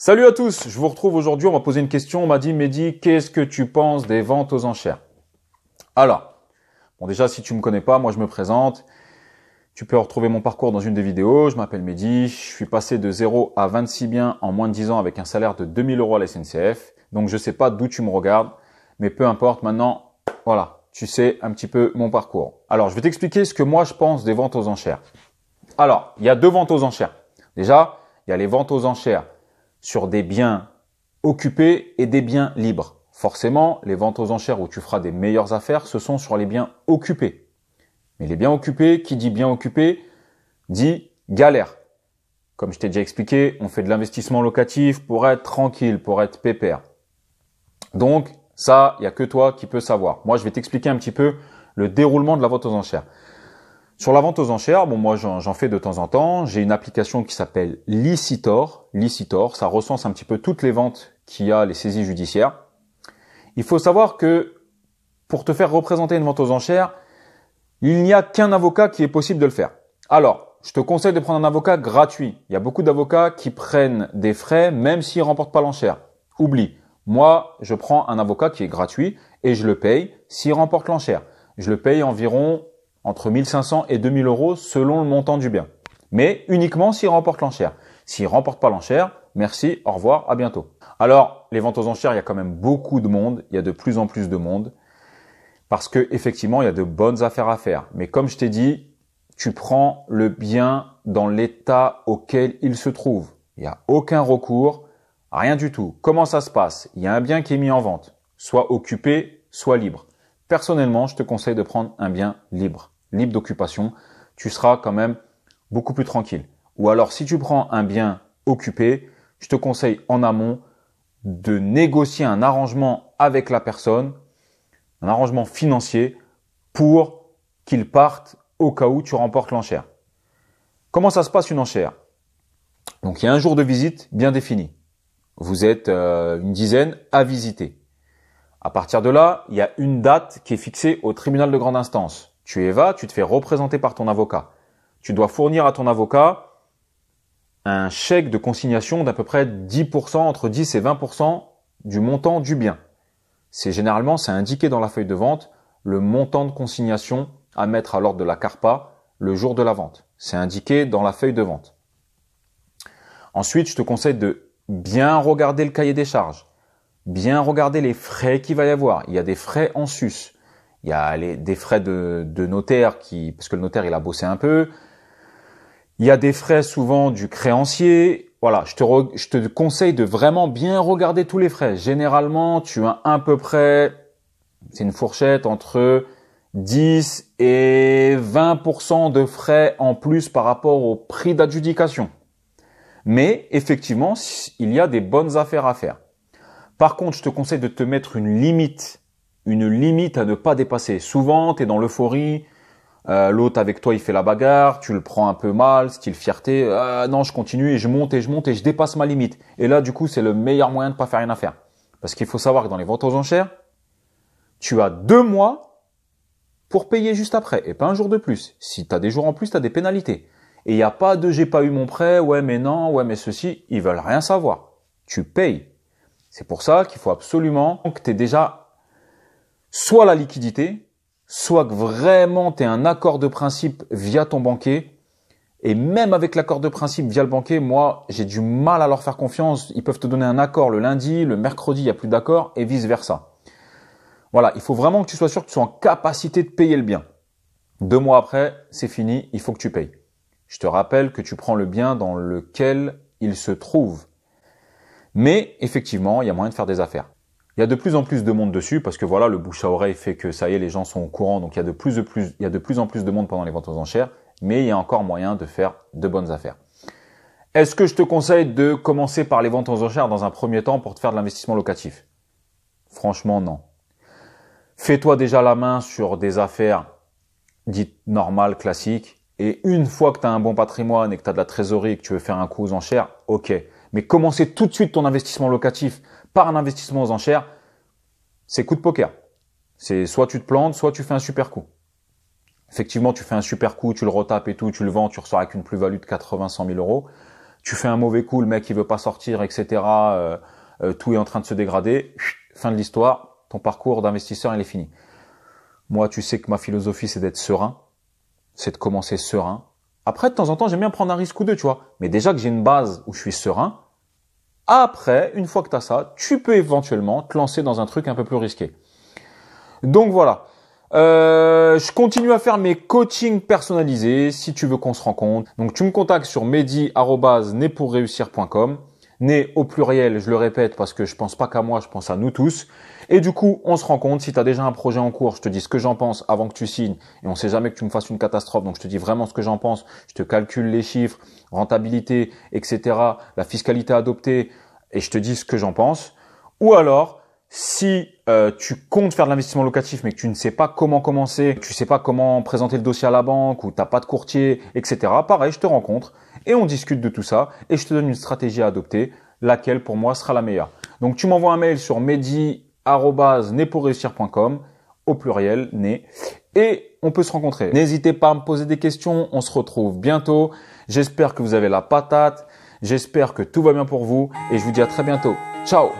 Salut à tous, je vous retrouve aujourd'hui, on m'a posé une question, on m'a dit Mehdi, qu'est-ce que tu penses des ventes aux enchères? Alors, bon déjà si tu me connais pas, moi je me présente, tu peux retrouver mon parcours dans une des vidéos, je m'appelle Mehdi, je suis passé de 0 à 26 biens en moins de 10 ans avec un salaire de 2000 € à la SNCF, donc je sais pas d'où tu me regardes, mais peu importe, maintenant, voilà, tu sais un petit peu mon parcours. Alors je vais t'expliquer ce que moi je pense des ventes aux enchères. Alors, il y a deux ventes aux enchères. Déjà, il y a les ventes aux enchères sur des biens occupés et des biens libres. Forcément, les ventes aux enchères où tu feras des meilleures affaires, ce sont sur les biens occupés. Mais les biens occupés, qui dit bien occupé, dit galère. Comme je t'ai déjà expliqué, on fait de l'investissement locatif pour être tranquille, pour être pépère. Donc, ça, il n'y a que toi qui peux savoir. Moi, je vais t'expliquer un petit peu le déroulement de la vente aux enchères. Sur la vente aux enchères, bon, moi, j'en fais de temps en temps. J'ai une application qui s'appelle Licitor. Licitor, ça recense un petit peu toutes les ventes qu'il y a, les saisies judiciaires. Il faut savoir que pour te faire représenter une vente aux enchères, il n'y a qu'un avocat qui est possible de le faire. Alors, je te conseille de prendre un avocat gratuit. Il y a beaucoup d'avocats qui prennent des frais même s'ils ne remportent pas l'enchère. Oublie. Moi, je prends un avocat qui est gratuit et je le paye s'il remporte l'enchère. Je le paye environ entre 1500 et 2000 € selon le montant du bien. Mais uniquement s'il remporte l'enchère. S'il remporte pas l'enchère, merci, au revoir, à bientôt. Alors, les ventes aux enchères, il y a quand même beaucoup de monde. Il y a de plus en plus de monde. Parce que effectivement, il y a de bonnes affaires à faire. Mais comme je t'ai dit, tu prends le bien dans l'état auquel il se trouve. Il n'y a aucun recours, rien du tout. Comment ça se passe? Il y a un bien qui est mis en vente, soit occupé, soit libre. Personnellement, je te conseille de prendre un bien libre d'occupation, tu seras quand même beaucoup plus tranquille. Ou alors, si tu prends un bien occupé, je te conseille en amont de négocier un arrangement avec la personne, un arrangement financier pour qu'il parte au cas où tu remportes l'enchère. Comment ça se passe une enchère? Donc, il y a un jour de visite bien défini. Vous êtes une dizaine à visiter. À partir de là, il y a une date qui est fixée au tribunal de grande instance. Tu y vas, tu te fais représenter par ton avocat. Tu dois fournir à ton avocat un chèque de consignation d'à peu près 10%, entre 10 et 20% du montant du bien. C'est indiqué dans la feuille de vente le montant de consignation à mettre à l'ordre de la CARPA le jour de la vente. C'est indiqué dans la feuille de vente. Ensuite, je te conseille de bien regarder le cahier des charges. Bien regarder les frais qu'il va y avoir. Il y a des frais en sus. Il y a des frais de notaire parce que le notaire, il a bossé un peu. Il y a des frais souvent du créancier. Voilà, je te conseille de vraiment bien regarder tous les frais. Généralement, tu as à peu près, c'est une fourchette entre 10 et 20% de frais en plus par rapport au prix d'adjudication. Mais effectivement, il y a des bonnes affaires à faire. Par contre, je te conseille de te mettre une limite à ne pas dépasser. Souvent, tu es dans l'euphorie, l'autre avec toi, il fait la bagarre, tu le prends un peu mal, style fierté. Non, je continue et je monte et je dépasse ma limite. Et là, du coup, c'est le meilleur moyen de pas faire une affaire. Parce qu'il faut savoir que dans les ventes aux enchères, tu as 2 mois pour payer juste après et pas un jour de plus. Si tu as des jours en plus, tu as des pénalités. Et il n'y a pas de j'ai pas eu mon prêt, ouais mais non, ouais mais ceci, ils veulent rien savoir. Tu payes. C'est pour ça qu'il faut absolument que tu aies déjà soit la liquidité, soit que vraiment tu aies un accord de principe via ton banquier. Et même avec l'accord de principe via le banquier, moi, j'ai du mal à leur faire confiance. Ils peuvent te donner un accord le lundi, le mercredi, il n'y a plus d'accord et vice versa. Voilà, il faut vraiment que tu sois sûr que tu sois en capacité de payer le bien. 2 mois après, c'est fini, il faut que tu payes. Je te rappelle que tu prends le bien dans lequel il se trouve. Mais effectivement, il y a moyen de faire des affaires. Il y a de plus en plus de monde dessus parce que voilà, le bouche à oreille fait que ça y est, les gens sont au courant. Donc il y a de plus en plus de monde pendant les ventes aux enchères. Mais il y a encore moyen de faire de bonnes affaires. Est-ce que je te conseille de commencer par les ventes aux enchères dans un premier temps pour te faire de l'investissement locatif? Franchement, non. Fais-toi déjà la main sur des affaires dites normales, classiques. Et une fois que tu as un bon patrimoine et que tu as de la trésorerie et que tu veux faire un coup aux enchères, ok. Mais commencer tout de suite ton investissement locatif par un investissement aux enchères, c'est coup de poker. C'est soit tu te plantes, soit tu fais un super coup. Effectivement, tu fais un super coup, tu le retapes et tout, tu le vends, tu ressors avec une plus-value de 80 100 000 €. tu fais un mauvais coup, le mec il veut pas sortir, etc. Tout est en train de se dégrader. Fin de l'histoire, ton parcours d'investisseur il est fini. Moi, tu sais que ma philosophie c'est d'être serein, c'est de commencer serein. Après, de temps en temps, j'aime bien prendre un risque ou deux, tu vois. Mais déjà que j'ai une base où je suis serein, après, une fois que tu as ça, tu peux éventuellement te lancer dans un truc un peu plus risqué. Donc voilà. Je continue à faire mes coachings personnalisés si tu veux qu'on se rencontre. Donc tu me contactes sur mehdi@nepourreussir.com. Né au pluriel, je le répète parce que je pense pas qu'à moi, je pense à nous tous. Et du coup, on se rencontre. Si tu as déjà un projet en cours, je te dis ce que j'en pense avant que tu signes. Et on sait jamais que tu me fasses une catastrophe. Donc je te dis vraiment ce que j'en pense. Je te calcule les chiffres, rentabilité, etc. La fiscalité adoptée. Et je te dis ce que j'en pense. Ou alors, si tu comptes faire de l'investissement locatif mais que tu ne sais pas comment commencer, tu sais pas comment présenter le dossier à la banque ou tu n'as pas de courtier, etc. Pareil, je te rencontre et on discute de tout ça et je te donne une stratégie à adopter, laquelle pour moi sera la meilleure. Donc tu m'envoies un mail sur mehdi@nepourreussir.com au pluriel, né, et on peut se rencontrer. N'hésitez pas à me poser des questions, on se retrouve bientôt. J'espère que vous avez la patate, j'espère que tout va bien pour vous et je vous dis à très bientôt. Ciao!